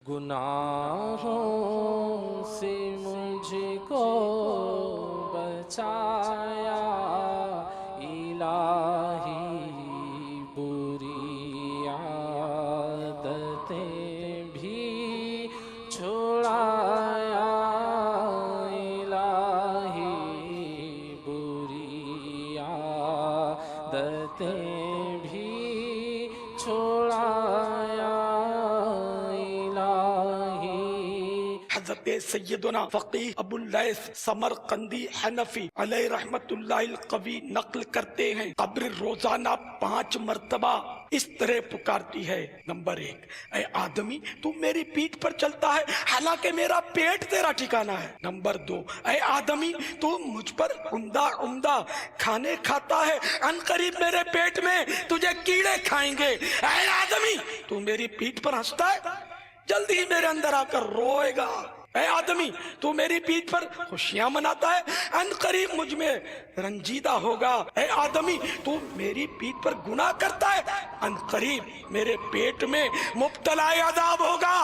گناہوں سے مجھ کو بچایا الہی، بری عادتیں بھی چھڑایا الہی، بری عادتیں بھی چھڑایا حضرت سیدنا فقیہ ابو اللیث سمرقندی حنفی علیہ رحمت اللہ القوی نقل کرتے ہیں، قبر روزانہ 5 مرتبہ اس طرح پکارتی ہے۔ نمبر 1، اے آدمی تو میری پیٹھ پر چلتا ہے حالانکہ میرا پیٹ تیرا ٹھکانہ ہے۔ نمبر 2، اے آدمی تو مجھ پر عمدہ کھانے کھاتا ہے، ان قریب میرے پیٹ میں تجھے کیڑے کھائیں گے۔ اے آدمی تو میری پیٹھ پر ہنستا ہے، جلدی ہی میرے اندر آ کر روئے گا۔ اے آدمی تو میری پیٹھ پر خوشیاں مناتا ہے، ان قریب مجھ میں رنجیدہ ہوگا۔ اے آدمی تو میری پیٹھ پر گناہ کرتا ہے، ان قریب میرے پیٹ میں مبتلا عذاب ہوگا۔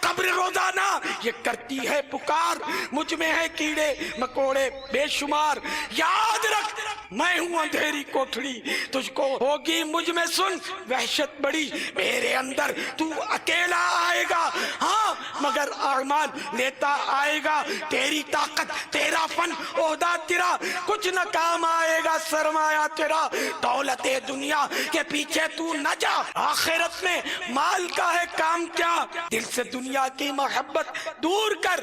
قبر روزانہ یہ کرتی ہے پکار، مجھ میں ہے کیڑے مکوڑے بے شمار، یاد رکھ میں ہوں اندھیری کوٹھڑی، تجھ کو ہوگی مجھ میں سن وحشت بڑی، میرے اندر تو اکیلا آئے گا، ہاں مگر اعمال لیتا آئے گا، تیری طاقت تیرا فن عہدہ تیرا کچھ نہ کام آئے گا، سرمایہ تیرا دولت دنیا کے پیچھے تو نہ جا، آخرت میں مال کا ہے کام کیا، دل سے دنیا کی محبت دور کر،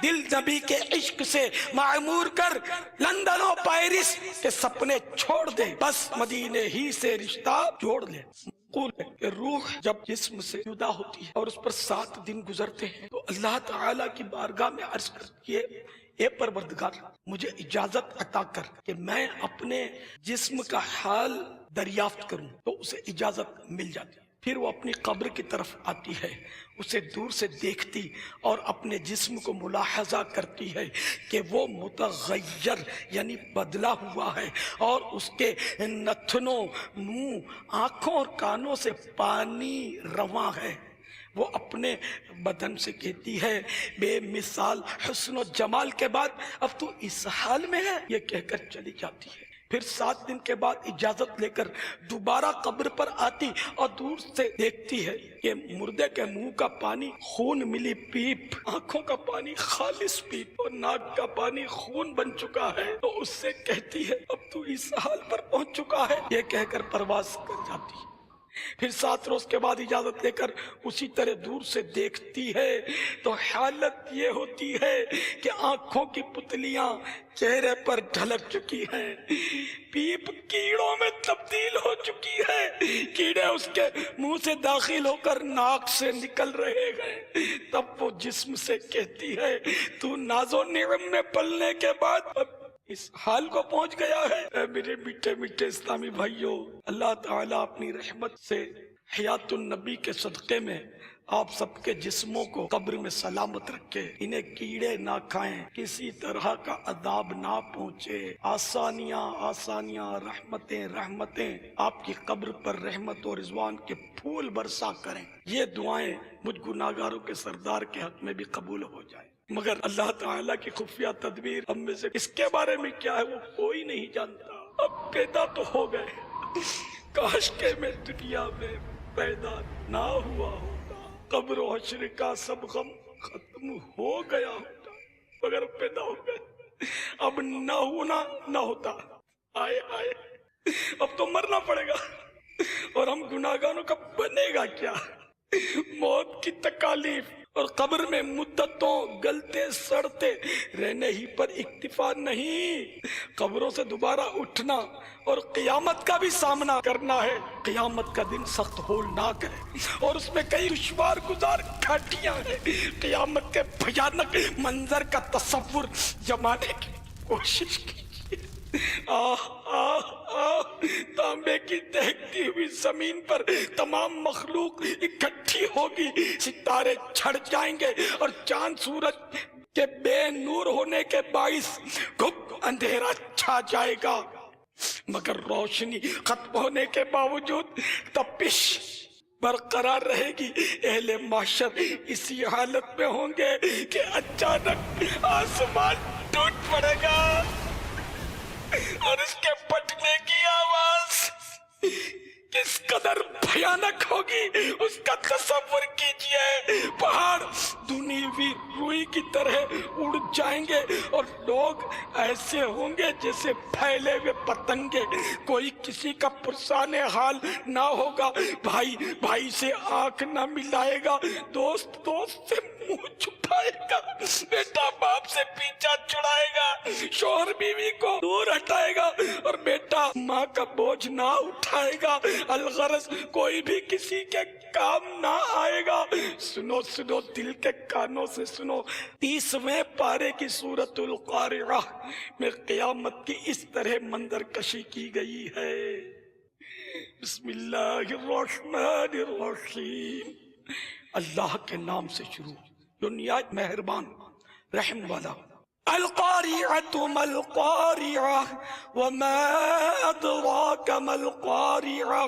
دل نبی کے عشق سے معمور کر، لندن و پیرس کے سپنے چھوڑ دے، بس مدینے ہی سے رشتہ جوڑ لے۔ روح جب جسم سے جدا ہوتی ہے اور اس پر 7 دن گزرتے ہیں تو اللہ تعالیٰ کی بارگاہ میں عرض کرتی ہے، اے پروردگار مجھے اجازت عطا کر کہ میں اپنے جسم کا حال دریافت کروں، تو اسے اجازت مل جاتی ہے۔ پھر وہ اپنی قبر کی طرف آتی ہے، اسے دور سے دیکھتی اور اپنے جسم کو ملاحظہ کرتی ہے کہ وہ متغیر یعنی بدلا ہوا ہے، اور اس کے نتنوں، منہ، آنکھوں اور کانوں سے پانی رواں ہے۔ وہ اپنے بدن سے کہتی ہے، بے مثال حسن و جمال کے بعد اب تو اس حال میں ہے، یہ کہہ کر چلی جاتی ہے۔ پھر 7 دن کے بعد اجازت لے کر دوبارہ قبر پر آتی اور دور سے دیکھتی ہے کہ مردے کے منہ کا پانی خون ملی پیپ، آنکھوں کا پانی خالص پیپ اور ناک کا پانی خون بن چکا ہے، تو اس سے کہتی ہے اب تو اس حال پر پہنچ چکا ہے، یہ کہہ کر پرواز کر جاتی ہے۔ پھر 7 روز کے بعد اجازت لے کر اسی طرح دور سے دیکھتی ہے تو حالت یہ ہوتی ہے کہ آنکھوں کی پتلیاں چہرے پر ڈھلک چکی ہیں، پیپ کیڑوں میں تبدیل ہو چکی ہے، کیڑے اس کے منہ سے داخل ہو کر ناک سے نکل رہے ہیں۔ تب وہ جسم سے کہتی ہے، تو ناز و نعم میں پلنے کے بعد اب اس حال کو پہنچ گیا ہے۔ اے میرے میٹھے میٹھے اسلامی بھائیوں، اللہ تعالیٰ اپنی رحمت سے حیات النبی کے صدقے میں آپ سب کے جسموں کو قبر میں سلامت رکھے، انہیں کیڑے نہ کھائیں، کسی طرح کا عذاب نہ پہنچے، آسانیاں رحمتیں آپ کی قبر پر رحمت و رضوان کے پھول برسا کریں۔ یہ دعائیں مجھ گناہگاروں کے سردار کے حق میں بھی قبول ہو جائیں، مگر اللہ تعالیٰ کی خفیہ تدبیر ہم میں سے اس کے بارے میں کیا ہے وہ کوئی نہیں جانتا۔ اب پیدا تو ہو گئے، کاش کہ میں دنیا میں پیدا نہ ہوا ہوتا، قبر و حشر کا سب غم ختم ہو گیا ہوتا، مگر پیدا ہو گئے، اب نہ ہونا نہ ہوتا، آئے اب تو مرنا پڑے گا، اور ہم گناہگاروں کا بنے گا کیا؟ موت کی تکالیف اور قبر میں مدتوں گلتے سڑتے رہنے ہی پر اکتفا نہیں، قبروں سے دوبارہ اٹھنا اور قیامت کا بھی سامنا کرنا ہے۔ قیامت کا دن سخت ہولناک ہے اور اس میں کئی دشوار گزار گھاٹیاں ہیں۔ قیامت کے بھیانک منظر کا تصور جمانے کی کوشش کیجیے۔ تانبے کی دہکتی ہوئی زمین پر تمام مخلوق اکٹھی ہوگی، ستارے چھڑ جائیں گے اور چاند سورج کے بے نور ہونے کے باعث گھپ اندھیرا چھا جائے گا، مگر روشنی ختم ہونے کے باوجود تپش برقرار رہے گی۔ اہل محشر اسی حالت میں ہوں گے کہ اچانک آسمان ٹوٹ پڑے گا اور اس کے پھٹنے کی آواز کس قدر بھیانک ہوگی اس کا تصور کیجئے۔ پہاڑ دھنی ہوئی روئی کی طرح اڑ جائیں گے اور لوگ ایسے ہوں گے جیسے پھیلے ہوئے پتنگے، کوئی کسی کا پرسان حال نہ ہوگا، بھائی بھائی سے آنکھ نہ ملائے گا، دوست دوست سے منہ چھپائے گا، بیٹا باپ سے پیچھا چھڑائے گا، شوہر بیوی کو دور ہٹائے گا اور بیٹا ماں کا بوجھ نہ اٹھائے گا، الغرض کوئی بھی کسی کے کام نہ آئے گا۔ سنو سنو، دل کے کانوں سے سنو، 30ویں پارے کی سورۃ القارعہ میں قیامت کی اس طرح منظر کشی کی گئی ہے۔ بسم اللہ الرحمن الرحیم، اللہ کے نام سے شروع جو نہایت مہربان رحم والا۔ القارعۃ ما القارعہ وما ادراک ما القارعہ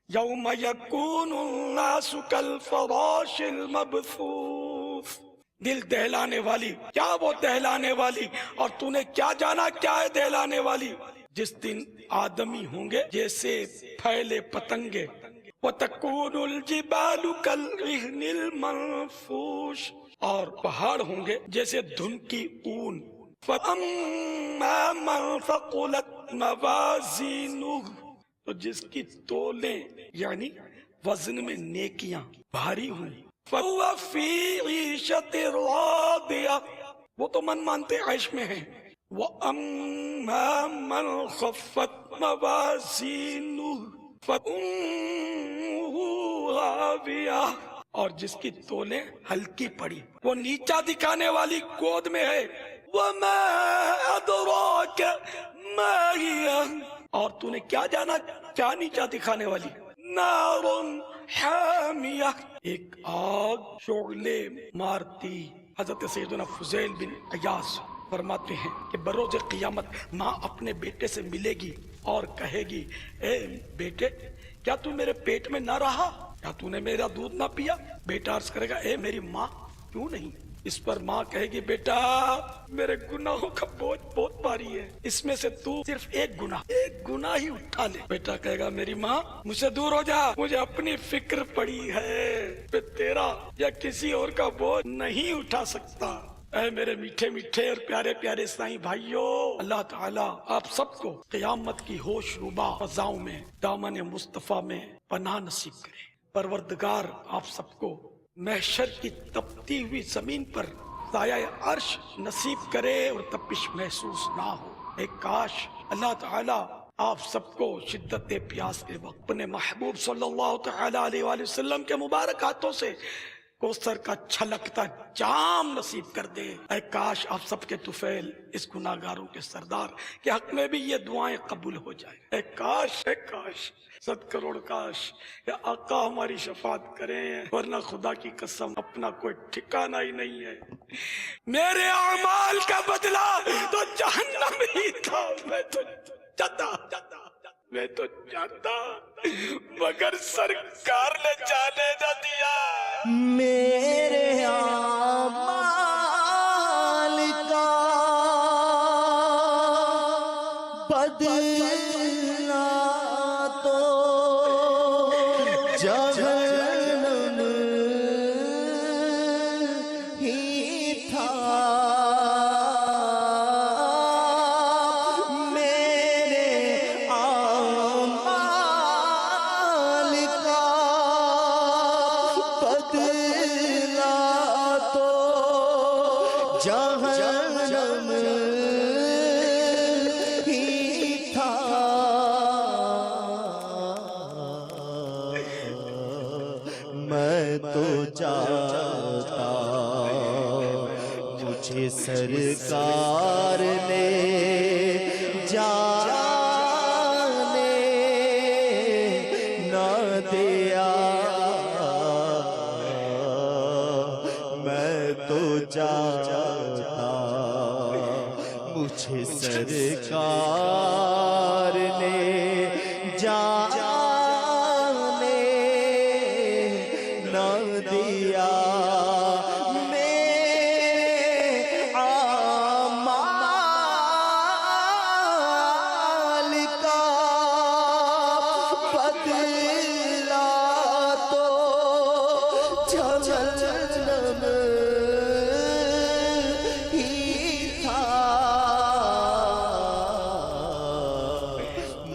یوم یکون الناس کالفراش المبثوث۔ دل دہلانے والی، کیا وہ دہلانے والی، اور تو نے کیا جانا کیا ہے دہلانے والی؟ جس دن آدمی ہوں گے جیسے پھیلے پتنگے، وَتَكُونُ الْجِبَالُ كَالْعِهْنِ الْمَنْفُوشِ، اور پہاڑ ہوں گے جیسے دھن کی اون۔ فَأَمَّا مَنْ ثَقُلَتْ مَوَازِينُهُ، تو جس کی تولیں یعنی وزن میں نیکیاں بھاری ہوں، فَهُوَ فِي عِيشَةٍ رَاضِيَةٍ، وہ تو من مانتے عیش میں ہیں۔ وَأَمَّا مَنْ خَفَّتْ مَوَازِينُهُ فَأُمُّهُ هَاوِيَةٌ، اور جس کی تولیں ہلکی پڑی وہ نیچا دکھانے والی گود میں ہے۔ وَمَا أَدْرَاكَ مَا هِيَهْ، اور تو نے کیا جانا کیا نیچا دکھانے والی؟ نَارٌ حَامِيَةٌ، ایک آگ شعلے مارتی۔ حضرت سیدنا فضیل بن عیاض فرماتے ہیں کہ بروز قیامت ماں اپنے بیٹے سے ملے گی اور کہے گی، اے بیٹے کیا تو میرے پیٹ میں نہ رہا؟ کیا تو نے میرا دودھ نہ پیا؟ بیٹا عرض کرے گا، اے میری ماں کیوں نہیں؟ اس پر ماں کہے گی، بیٹا میرے گناہوں کا بوجھ بہت بھاری ہے، اس میں سے تو صرف ایک گناہ ہی اٹھا لے۔ بیٹا کہے گا، میری ماں مجھ سے دور ہو جا، مجھے اپنی فکر پڑی ہے، میں تیرا یا کسی اور کا بوجھ نہیں اٹھا سکتا۔ اے میرے میٹھے میٹھے اور پیارے پیارے سائیں بھائیوں، اللہ تعالیٰ آپ سب کو قیامت کی ہوش ربا فضاؤں میں دامن مصطفیٰ میں پناہ نصیب کرے۔ پروردگار آپ سب کو محشر کی تپتی ہوئی زمین پر سایہ عرش نصیب کرے اور تپش محسوس نہ ہو۔ اے کاش اللہ تعالیٰ آپ سب کو شدت پیاس کے وقت اپنے محبوب صلی اللہ تعالیٰ علیہ وآلہ وسلم کے مبارک ہاتھوں سے کوثر کا چھلکتا جام نصیب کر دے۔ اے کاش آپ سب کے طفیل اس گناہگاروں کے سردار کے حق میں بھی یہ دعائیں قبول ہو جائیں۔ اے کاش 100 کروڑ کاش کہ آقا ہماری شفاعت کریں، ورنہ خدا کی قسم اپنا کوئی ٹھکانہ ہی نہیں ہے۔ میرے اعمال کا بدلہ تو جہنم ہی تھا، میں تو جاتا مگر سرکار نے جانے نہ دیا۔ میرے اعمال کا بدلہ تو جہنم ہی تھا، میرے اعمال کا بدلہ تو جہنم ہی تھا، میں تو چاہتا مجھے سرکار نے جانے نہ دیا، میں تو چاہتا مجھے سرکار نے جانے جہنم ہی تھا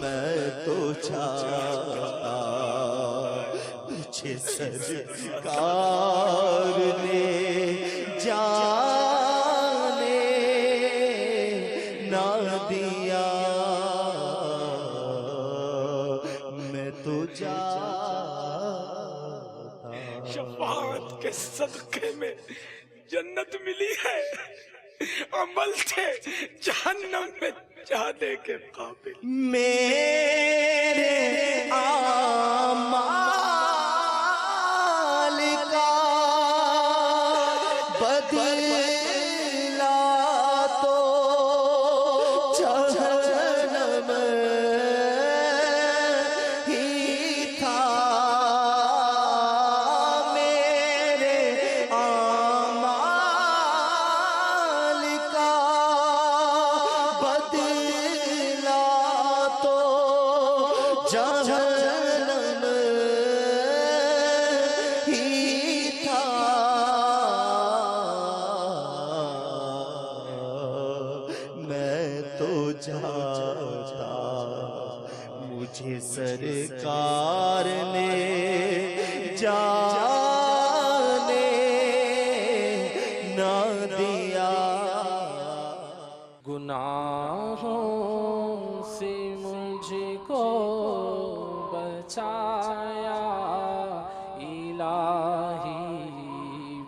میں تو چاہتا مجھے سرکار نے جانے نہ دیا میں تو چاہتا شفاعت کے صدقے میں جنت ملی ہے، عمل تھے جہنم میں جانے کے قابل۔ میرے اعمال کا بدلہ تو جہنم ہی تھا میرے اعمال کا بدلہ تو جہنم ہی تھا میں تو چاہتا مجھے سرکار نے جانے نہ دیا گناہوں سے مجھ کو بچایا الہی،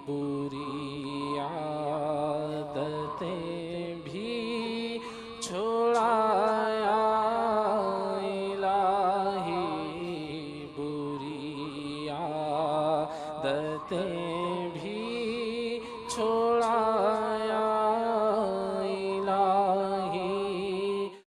بری عادتیں بھی چھڑایا الہی، بری عادتیں بھی چھڑایا